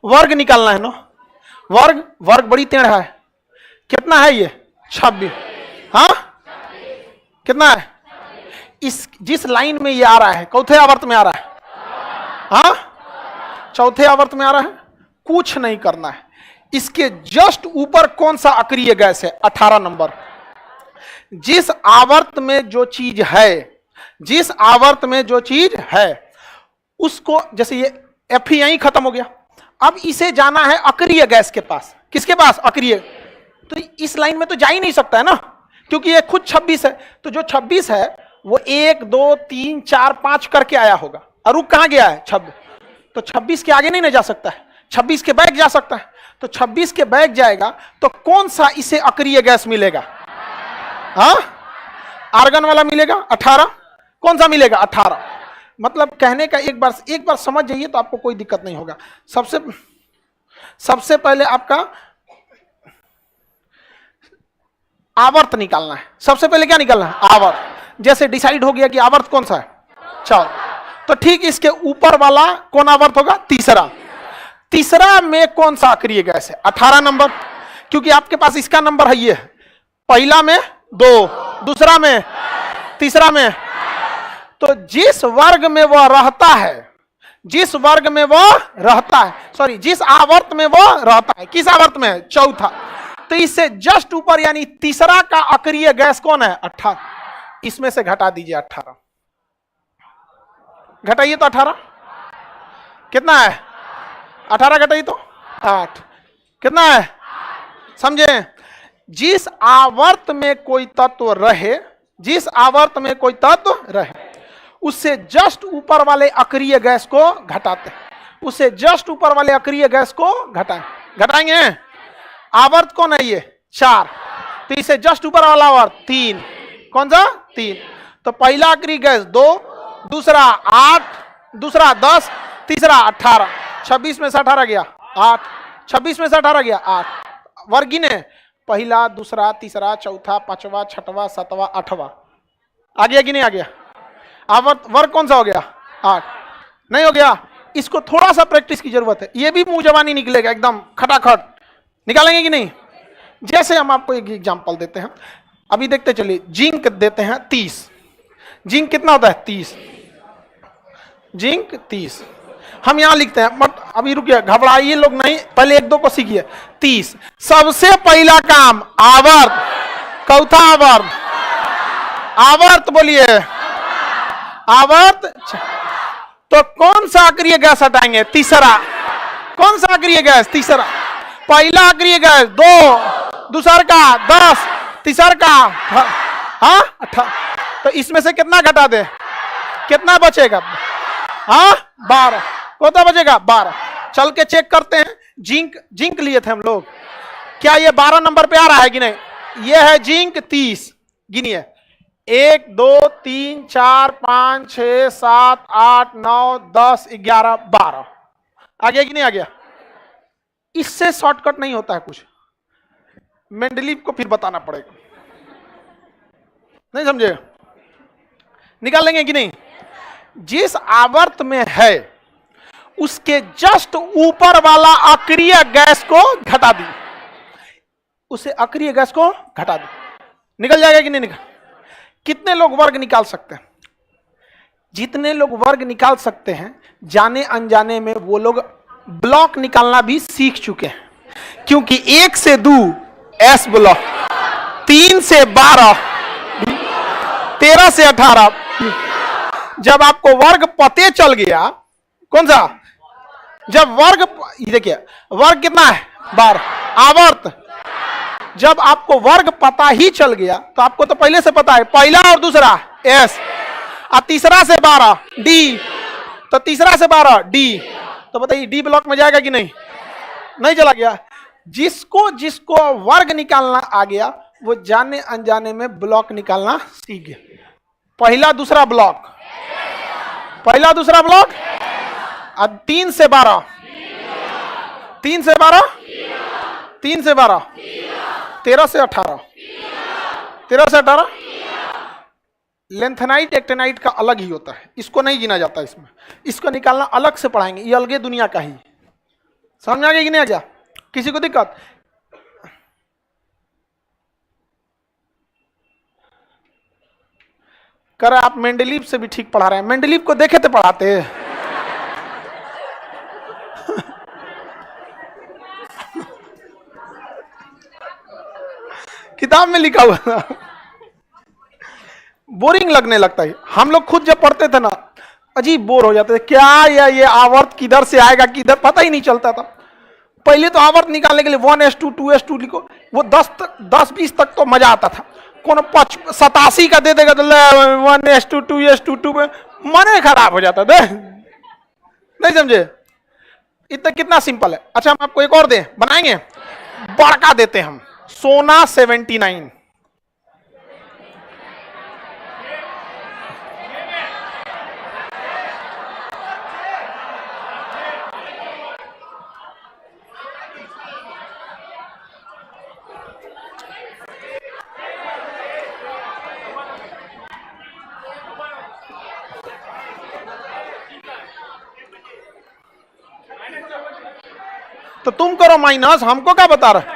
वर्ग निकालना है ना, वर्ग, वर्ग बड़ी टेढ़ा है। कितना है ये? 26। हाँ, कितना है? इस जिस लाइन में ये आ रहा है, चौथे आवर्त में आ रहा है। हाँ, चौथे आवर्त में आ रहा है। कुछ नहीं करना है, इसके जस्ट ऊपर कौन सा अक्रिय गैस है? 18 नंबर। जिस आवर्त में जो चीज है, जिस आवर्त में जो चीज है उसको, जैसे ये F यहीं खत्म हो गया, अब इसे जाना है अक्रिय गैस के पास। किसके पास? अक्रिय। तो इस लाइन में तो जा ही नहीं सकता है ना, क्योंकि ये खुद 26 है। तो जो 26 है वो 1 2 3 4 5 करके आया होगा, और रुक कहां गया है? 26। तो 26 के आगे नहीं ना जा सकता है, 26 के बैक जा सकता है। तो 26 के बैक जाएगा तो कौन सा इसे अक्रिय गैस मिलेगा? हाँ, आर्गन वाला मिलेगा 18। कौन सा मिलेगा? 18। मतलब कहने का एक बार समझ जाइए तो आपको कोई दिक्कत नहीं होगा। सबसे पहले आपका आवर्त निकालना है। सबसे पहले क्या निकालना है? आवर्त। जैसे डिसाइड हो गया कि आवर्त कौन सा है, चलो, तो ठीक इसके ऊपर वाला कौन आवर्त होगा? तीसरा। तीसरा में कौन सा अक्रिय गैस है? 18 नंबर, क्योंकि आपके पास इसका नंबर है, ये पहला में 2, दूसरा में, तीसरा में। तो जिस वर्ग में वह रहता है, जिस वर्ग में वह रहता है, सॉरी, जिस आवर्त में वह रहता है, किस आवर्त में? चौथा। तो इससे जस्ट ऊपर यानी तीसरा का अक्रिय गैस कौन है? 18। इसमें से घटा दीजिए 18, घटाइए तो 18 कितना है? 18 घटाइए तो 8 कितना है? समझे? जिस आवर्त में कोई तत्व रहे, जिस आवर्त में कोई तत्व रहे, उससे जस्ट ऊपर वाले अक्रिय गैस को घटाते हैं, उससे जस्ट ऊपर वाले अक्रिय गैस को घटाएंगे। आवर्त कौन है? ये 4। तो इससे जस्ट ऊपर वाला आवर्त 3। कौन सा? 3। तो पहला अक्रिय गैस 2, दूसरा 8, दूसरा 10, तीसरा 18। 26 में से 18 गया 8, 26 में से 18 गया 8। वर्ग गिने, पहला, दूसरा, तीसरा, चौथा, पांचवा, छठवा, सातवां, 8वां। आ गया कि नहीं आ गया? आवर्त वर्ग कौन सा हो गया? 8। नहीं हो गया? इसको थोड़ा सा प्रैक्टिस की जरूरत है, ये भी मुंह जवानी निकलेगा एकदम खटाखट। निकालेंगे कि नहीं? जैसे हम आपको एक एग्जांपल देते हैं, अभी देखते चलिए। जिंक देते हैं 30। जिंक कितना होता है? 30। जिंक 30 हम यहां लिखते हैं, बट अभी रुकिए, घबराइए लोग नहीं, पहले 1 2 को सीखिए। 30 सबसे पहला काम आवर्त, चौथा आवर्त, आवर्त बोलिए, आवर्त। तो कौन सा अक्रिय गैस हटाएंगे? तीसरा। कौन सा अक्रिय गैस? तीसरा। पहला अक्रिय गैस 2, दूसरा का 10, तीसरा का 18। तो इसमें से कितना घटा दे? कितना बचेगा? 12। कितना बचेगा? 12। चल के चेक करते हैं। जिंक लिए थे हम लोग, क्या ये 12 नंबर पे आ रहा है कि नहीं? ये है जिंक 30। गिनिए, 1 2 3 4 5 6 7 8 9 10 11 12। आ गया कि नहीं आ गया? इससे शॉर्टकट नहीं होता है कुछ, मेंडलीव को फिर बताना पड़ेगा। नहीं समझे? निकाल लेंगे कि नहीं? जिस आवर्त में है उसके जस्ट ऊपर वाला अक्रिय गैस को घटा दी, उसे अक्रिय गैस को घटा दी। निकल जाएगा कि नहीं निकल? कितने लोग वर्ग निकाल सकते हैं? जितने लोग वर्ग निकाल सकते हैं, जाने अनजाने में वो लोग ब्लॉक निकालना भी सीख चुके हैं, क्योंकि 1 से 2 एस ब्लॉक, 3 से 12, 13 से 18। जब आपको वर्ग पते चल गया, कौन सा? जब वर्ग, देखिए वर्ग कितना है? 12। आवर्त, जब आपको वर्ग पता ही चल गया, तो आपको तो पहले से पता है, पहला और दूसरा एस, और तीसरा से 12 डी, तो तीसरा से 12 डी। तो बताइए डी ब्लॉक में जाएगा कि नहीं? नहीं चला गया। जिसको वर्ग निकालना आ गया, वो जाने अनजाने में ब्लॉक निकालना सीख गया। पहला दूसरा ब्लॉक, पहला दूसरा ब्लॉक, अब 3 से 12, 3 से 12, 3 से 12, 13 से 18, 13 से 18। लेंथेनाइट एक्टेनाइट का अलग ही होता है, इसको नहीं गिना जाता इसमें, इसको निकालना अलग से पढ़ाएंगे, ये अलगे दुनिया का ही। समझ आ गया कि नहीं आ गया? किसी को दिक्कत? कर आप मेंडलीव से भी ठीक पढ़ा रहे हैं, मेंडलीव को देखे थे पढ़ाते किताब में लिखा हुआ था। बोरिंग लगने लगता है, हम लोग खुद जब पढ़ते थे ना अजीब बोर हो जाते थे, क्या ये आवर्त किधर से आएगा किधर पता ही नहीं चलता था। पहले तो आवर्त निकालने के लिए 1s2 2s2 लिखो, वो 10-20 तक तो मजा आता था। कौन 87 का दे देगा तो 1s2 2s2 2 में मन खराब हो जाता था, नहीं समझे? इतना कितना सिंपल है। अच्छा हम आपको एक और दें, बनाएंगे, बड़का देते हम, सोना 79, तो तुम करो माइनस, हमको क्या बता रहा?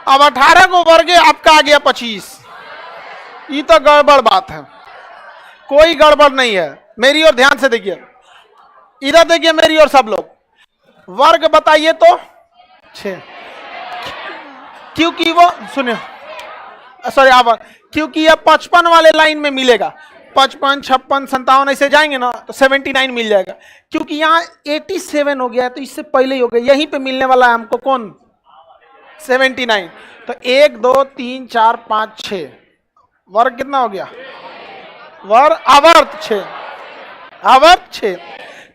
अब 18 को वर्गे आपका आ गया 25, ये तो गड़बड़ बात है, कोई गड़बड़ नहीं है। मेरी ओर ध्यान से देखिए, इधर देखिए मेरी ओर सब लोग, वर्ग बताइए तो 6, क्योंकि वो सुनिए सॉरी आप, क्योंकि ये 55 वाले लाइन में मिलेगा, 55 56 57 ऐसे जाएंगे ना तो 79 मिल जाएगा। क्योंकि यहाँ 87 हो गया है तो इससे पहले ही हो गया, यहीं पे मिलने वाला है हमको कौन? 79। तो 1 2 3 4 5 6, वर्ग कितना हो गया? वर्ग आवर्त 6, आवर्त 6,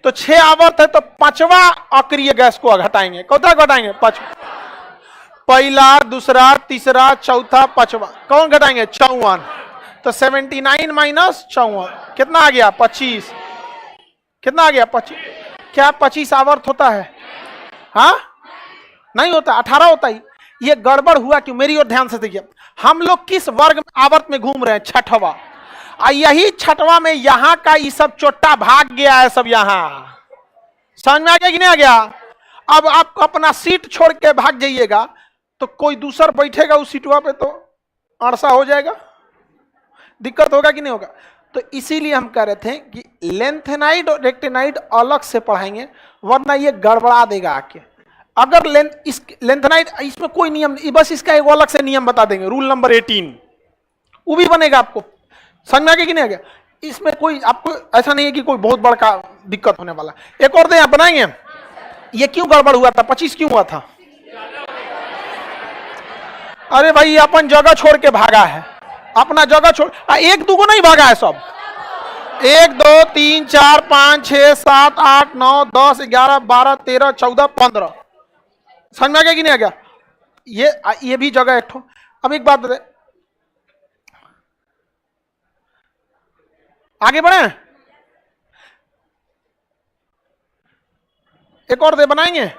तो 6 आवर्त है तो 5वां अक्रिय गैस को घटाएंगे, कौन घटाएंगे? 5, पहला दूसरा तीसरा चौथा पांचवा, कौन घटाएंगे? 54। तो 79 माइनस 54 कितना आ गया? 25। कितना आ गया? 25। क्या 25 आवर्त होता है? हाँ नहीं होता, 18 होता ही। ये गड़बड़ हुआ क्यों? मेरी ओर ध्यान से देखिए, हम लोग किस वर्ग आवर्त में घूम रहे हैं? छठवा। यही छठवा में यहाँ का ये सब चोट्टा भाग गया है सब, यहाँ समझ में आ गया कि नहीं आ गया? अब आप अपना सीट छोड़ के भाग जाइएगा तो कोई दूसर बैठेगा उस सीटवा पे तो अड़सा हो जाएगा, दिक्कत होगा कि नहीं होगा? तो इसीलिए हम कह रहे थे कि लेंथेनाइड और रेक्टेनाइड अलग से पढ़ाएंगे, वरना ये गड़बड़ा देगा आके। अगर लेंथेनाइड इसमें कोई नियम, बस इसका एक अलग से नियम बता देंगे, रूल नंबर 18, वो भी बनेगा आपको, समझ में आ गया कि नहीं आ गया? इसमें कोई आपको ऐसा नहीं है कि कोई बहुत बड़ा दिक्कत होने वाला। एक और दे बनाएंगे, ये क्यों गड़बड़ हुआ था? 25 क्यों हुआ था? अरे भाई अपन जगह छोड़ के भागा है, अपना जगह छोड़, एक दो को नहीं भागा है सब, 1 2 3 4 5 6 7 8 9 10 11 12 13 14 15, समझ में आ गया कि नहीं आ गया? ये भी जगह एक ठो। अब एक बात बता, आगे बढ़े, एक और दे बनाएंगे,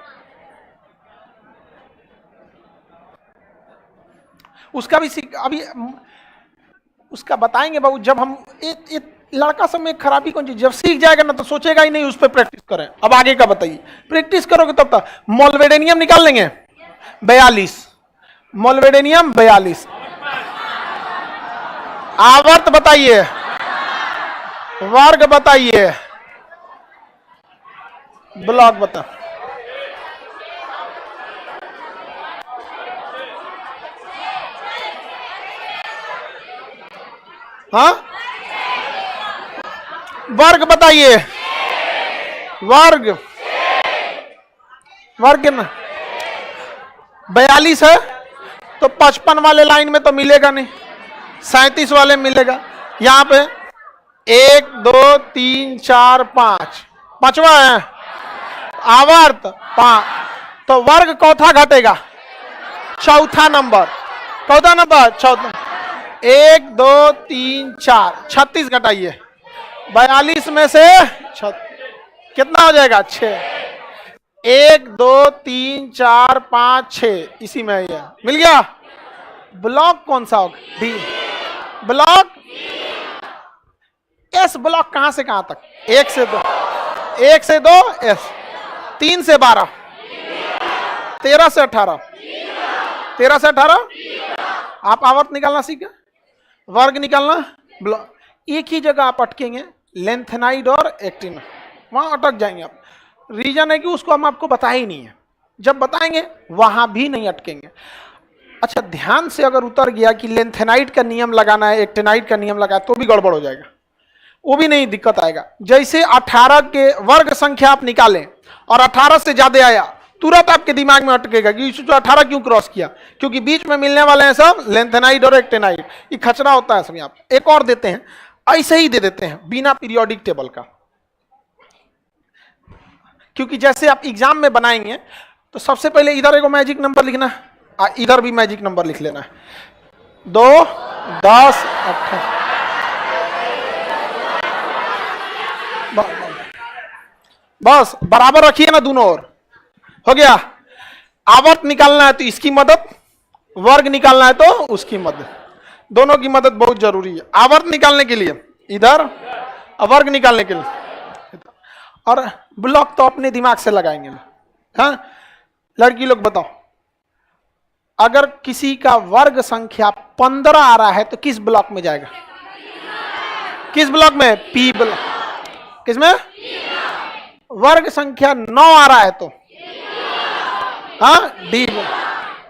उसका भी अभी उसका बताएंगे बाबू। जब हम एक लड़का सब में खराबी कौन चीज, जब सीख जाएगा ना तो सोचेगा ही नहीं उस पर प्रैक्टिस करें। अब आगे का बताइए, प्रैक्टिस करोगे तब तक। मोल्वेडेनियम निकाल लेंगे 42, मोल्वेडेनियम 42, आवर्त बताइए, वर्ग बताइए, ब्लॉक बता, हाँ वर्ग बताइए, वर्ग, वर्ग कितना? 42 है तो 55 वाले लाइन में तो मिलेगा नहीं, 37 वाले में मिलेगा। यहाँ पे 1 2 3 4 5, पांचवा है आवर्त 5, तो वर्ग चौथा घटेगा, चौथा नंबर, चौथा नंबर, चौथा। 1 2 3 4, 36 घटाइए, 42 में से कितना हो जाएगा? 6। 1 2 3 4 5 6, इसी में है, मिल गया। ब्लॉक कौन सा होगा? D block. एस ब्लॉक कहां से कहां तक? 1 से 2, 1 से 2 एस, 3 से 12, 13 से 18, 13 से 18। आप आवर्त निकालना सीखे, वर्ग निकालना, ब्लॉक। एक ही जगह आप अटकेंगे, लेंथेनाइड और एक्टिन, वहां अटक जाएंगे आप। रीजन है कि उसको हम आपको बताया ही नहीं है, जब बताएंगे वहां भी नहीं अटकेंगे। अच्छा, ध्यान से अगर उतर गया कि लेंथेनाइड का नियम लगाना है, एक्टिनाइड का नियम लगाना है, तो भी गड़बड़ हो जाएगा, वो भी नहीं दिक्कत आएगा। जैसे 18 के वर्ग संख्या आप निकालें और 18 से ज्यादा आया, तुरंत आपके दिमाग में अटकेगा कि 18 क्यों क्रॉस किया, क्योंकि बीच में मिलने वाले हैं सब लेंथेनाइड और एक्टिनाइड। ये खचरा होता है सब। यहाँ एक और देते हैं, ऐसे ही दे देते हैं बिना पीरियोडिक टेबल का, क्योंकि जैसे आप एग्जाम में बनाएंगे तो सबसे पहले इधर एक मैजिक नंबर लिखना है, इधर भी मैजिक नंबर लिख लेना है, 2 10 18। बस बराबर रखिए ना दोनों ओर, हो गया। आवर्त निकालना है तो इसकी मदद, वर्ग निकालना है तो उसकी मदद, दोनों की मदद बहुत जरूरी है। आवर्त निकालने के लिए इधर, वर्ग निकालने के लिए, और ब्लॉक तो अपने दिमाग से लगाएंगे। हाँ लड़की लोग बताओ, अगर किसी का वर्ग संख्या 15 आ रहा है तो किस ब्लॉक में जाएगा? किस ब्लॉक में? P block. किसमें? वर्ग संख्या 9 आ रहा है तो हाँ डी।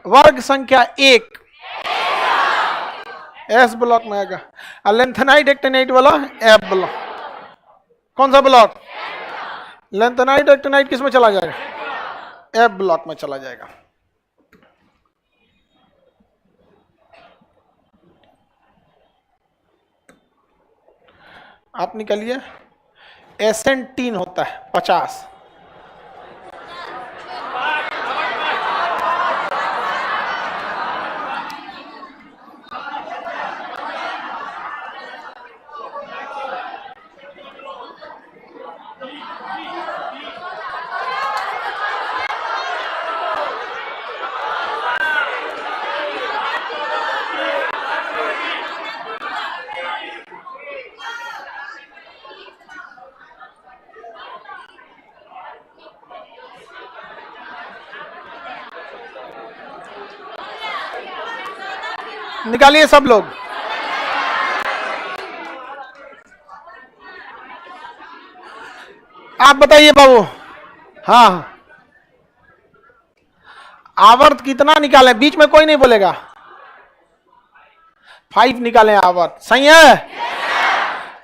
वर्ग संख्या 1 एस ब्लॉक में आएगा। और लेंथेनाइड एक्टिनाइड वाला एफ ब्लॉक। कौन सा ब्लॉक? लेंथेनाइड एक्टिनाइड किस में चला जाएगा? एफ ब्लॉक में चला जाएगा। आप निकालिए, एसेंटीन होता है 50। निकालिए सब लोग। आप बताइए बाबू। हाँ आवर्त कितना निकालें? बीच में कोई नहीं बोलेगा। 5 निकालें आवर्त, सही है।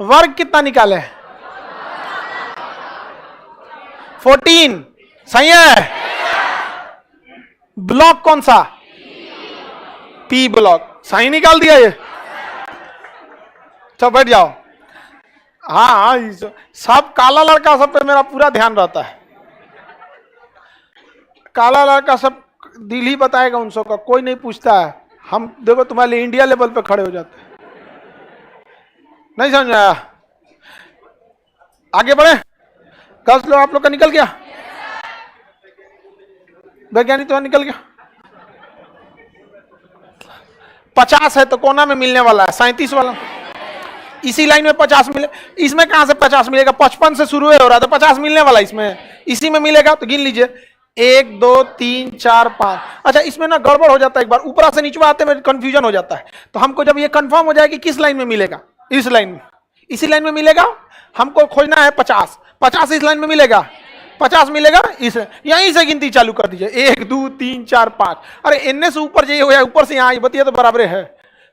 वर्ग कितना निकालें? 14, सही है। ब्लॉक कौन सा? पी ब्लॉक, सही निकाल दिया ये। चलो बैठ जाओ। हाँ सब काला लड़का सब पे मेरा पूरा ध्यान रहता है। काला लड़का सब दिल ही बताएगा उन सब का, कोई नहीं पूछता है। हम देखो तुम्हारे लिए इंडिया लेवल पे खड़े हो जाते हैं। नहीं समझ आया? आगे बढ़े। 10 लोग आप लोग का निकल गया। वैज्ञानिक तो निकल गया। 50 है तो कोना में मिलने वाला है 37 वाला। इसी लाइन में 50 मिले। इसमें कहां से 50 मिलेगा? 55 से शुरू हो रहा है तो 50 मिलने वाला इसमें, इसी में मिलेगा। तो गिन लीजिए 1 2 3 4 5। अच्छा इसमें ना गड़बड़ हो जाता है, एक बार ऊपर से नीचे आते में कंफ्यूजन हो जाता है। तो हमको जब ये कंफर्म हो जाए कि किस लाइन में मिलेगा, इस लाइन में, इसी लाइन में मिलेगा, हमको खोजना है 50। 50 इस लाइन में मिलेगा, 50 मिलेगा इस, यहीं से गिनती चालू कर दीजिए। 1 2 3 4 5। अरे इनने से ऊपर जो हो जाए, ऊपर से यहाँ बतिया तो बराबर है।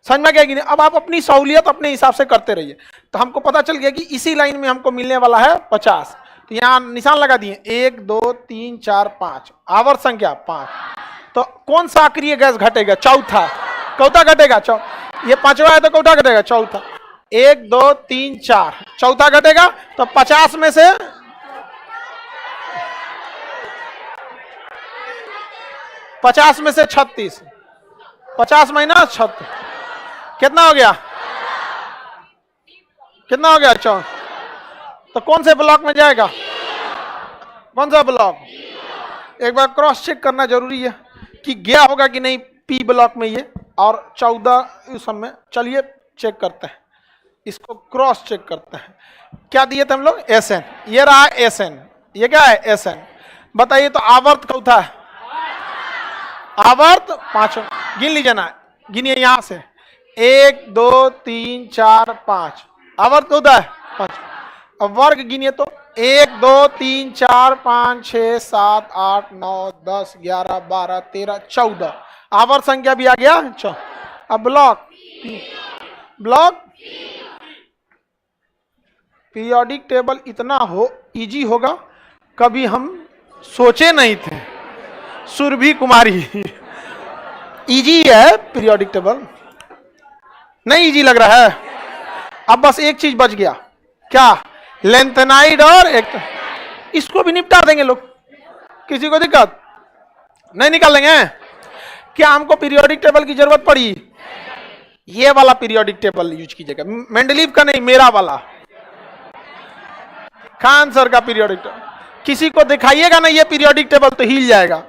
समझ में गया कि नहीं? अब आप अपनी सहूलियत अपने हिसाब से करते रहिए। तो हमको पता चल गया कि इसी लाइन में हमको मिलने वाला है 50। तो यहाँ निशान लगा दिए 1 2 3 4 5। आवर्त संख्या 5। तो कौन सा अक्रिय गैस घटेगा? चौथा। कौथा घटेगा? ये 5वां है तो कौथा घटेगा? चौथा। 1 2 3 4, चौथा घटेगा तो 50 में से 36, 50 माइनस 36 कितना हो गया? कितना हो गया? 4। तो कौन से ब्लॉक में जाएगा? कौन सा ब्लॉक? एक बार क्रॉस चेक करना जरूरी है कि गया होगा कि नहीं पी ब्लॉक में ये, और 14 सब में। चलिए चेक करते हैं, इसको क्रॉस चेक करते हैं। क्या दिए थे हम लोग? S N. ये रहा एस एन, ये क्या है? S N. बताइए तो आवर्त चौथा है, आवर्त 5। गिन लीजिए ना, गिनिए यहां से 1 2 3 4 5, आवर्त चौथा है 5। अब वर्ग गिनिए तो 1 2 3 4 5 6 7 8 9 10 11 12 13 14, आवर्त संख्या भी आ गया 4। अब ब्लॉक, ब्लॉक पीरियोडिक टेबल इतना इजी होगा कभी हम सोचे नहीं थे। सुरभि कुमारी, इजी है पीरियोडिक टेबल? नहीं इजी लग रहा है? अब बस एक चीज बच गया, क्या? लेंथेनाइड और एक, इसको भी निपटा देंगे लोग। किसी को दिक्कत नहीं? निकाल लेंगे। क्या हमको पीरियोडिक टेबल की जरूरत पड़ी? ये वाला पीरियोडिक टेबल यूज कीजिएगा, मेंडलीव का नहीं, मेरा वाला, खान सर का पीरियोडिक टेबल। किसी को दिखाइएगा ना ये पीरियोडिक टेबल तो हिल जाएगा।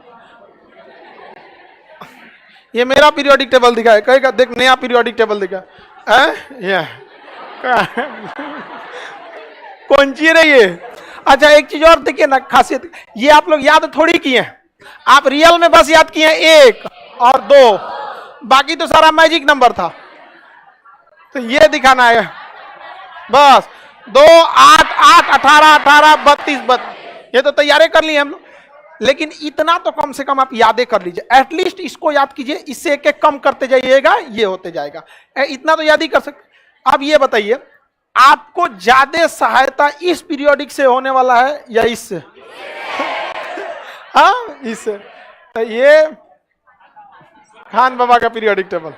ये मेरा पीरियोडिक टेबल दिखाए, कहेगा देख नया पीरियोडिक टेबल दिखा है। कौन सी रही है? अच्छा एक चीज और देखिए ना, खासियत ये आप लोग याद थोड़ी किए हैं, आप रियल में बस याद किए हैं 1 और 2, बाकी तो सारा मैजिक नंबर था। तो ये दिखाना है बस 2 8 8 18 18 32 ये तो तैयारी कर लिए हम लोग, लेकिन इतना तो कम से कम आप यादें कर लीजिए। एटलीस्ट इसको याद कीजिए, इससे एक एक कम करते जाइएगा, ये होते जाएगा। इतना तो याद ही कर सकते। अब ये बताइए आपको ज्यादा सहायता इस पीरियोडिक से होने वाला है या इससे? हाँ इससे। तो ये खान बाबा का पीरियोडिक टेबल,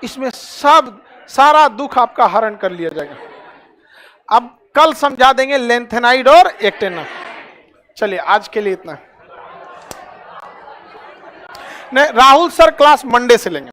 इसमें सब सारा दुख आपका हरण कर लिया जाएगा। अब कल समझा देंगे लेंथेनाइड और एक्टेनम। चलिए आज के लिए इतना। नहीं, राहुल सर क्लास मंडे से लेंगे।